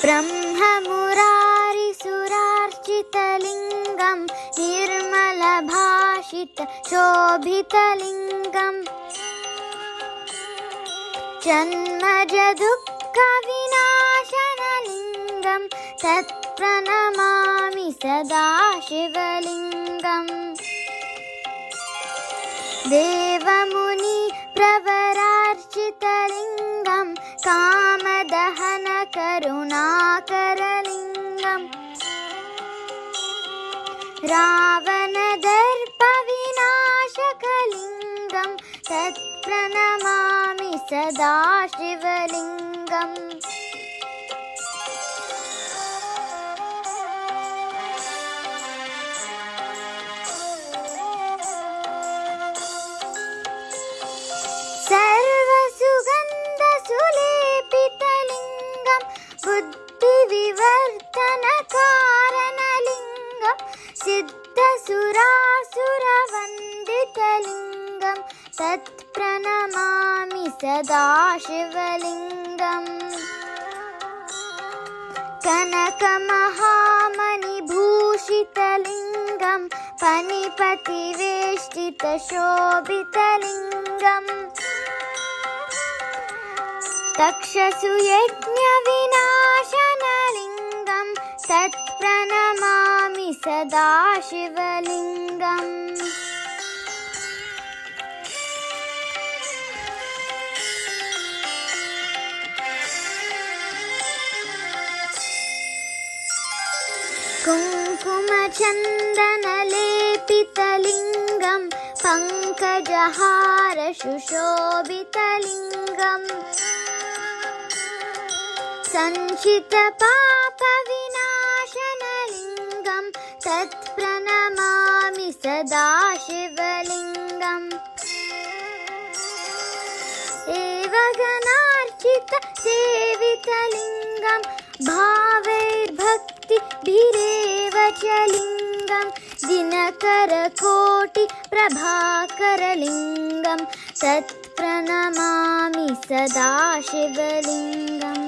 ब्रह्ममुरारिसुरार्चितलिङ्गं निर्मलभाषितशोभितलिङ्गम् जन्मजदुःखविनाशनलिङ्गं तत्प्रणमामि सदा शिवलिङ्गम् देवमुनि प्रवरार्चितलिङ्गं कामदहनकरुणाकरलिङ्गम् रावणदर्पविनाशकलिङ्गं तत्प्रणमामि सदा शिवलिङ्गम् सर्वसुगन्धसुलेपितलिङ्गं बुद्धिविवर्धनकारणलिङ्गं सिद्धसुरासुरवन्दितलिङ्गं तत्प्रणमामि सदा शिवलिङ्गम् कनकमहामणिभूषितलिङ्गं फणिपतिवेष्टितशोभितलिङ्गम् तक्षसुयज्ञविनाशनलिङ्गं तत्प्रणमामि सदा शिवलिङ्गम् कुङ्कुमचन्दनलेपितलिङ्गं पङ्कजहारशुशोभितलिङ्गम् सञ्चितपापविनाशनलिङ्गं तत्प्रणमामि सदा शिवलिङ्गम् एवगनार्चितसेवितलिङ्गं भावैर्भक्तिभिरेव च लिङ्गं दिनकरकोटिप्रभाकरलिङ्गं तत्प्रणमामि सदा शिवलिङ्गम्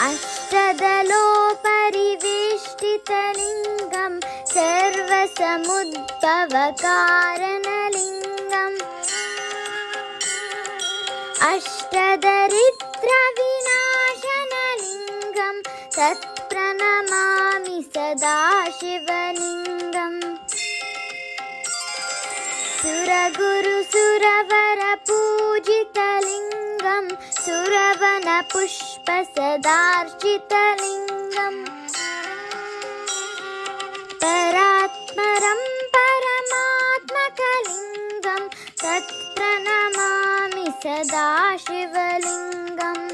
अष्टदलोपरिवेष्टितलिङ्गं सर्वसमुद्भवकारणलिङ्गम् अष्टदरिद्रविनाशनलिङ्गं तत्प्रणमामि सदा शिवलिङ्गम् सुरगुरुसुरवरपूजितलिङ्गं सुरवनपुष्पसदार्चितलिङ्गम् परात्परं परमात्मकलिङ्गं तत्प्रणमामि सदा शिवलिङ्गम्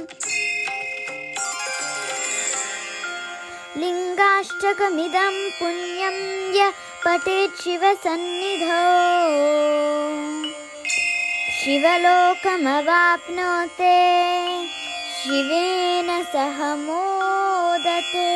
लिङ्गाष्टकमिदं पुण्यं यः पठेत् शिवसन्निधौ शिवलोकमवाप्नोते शिवेन सह मोदते।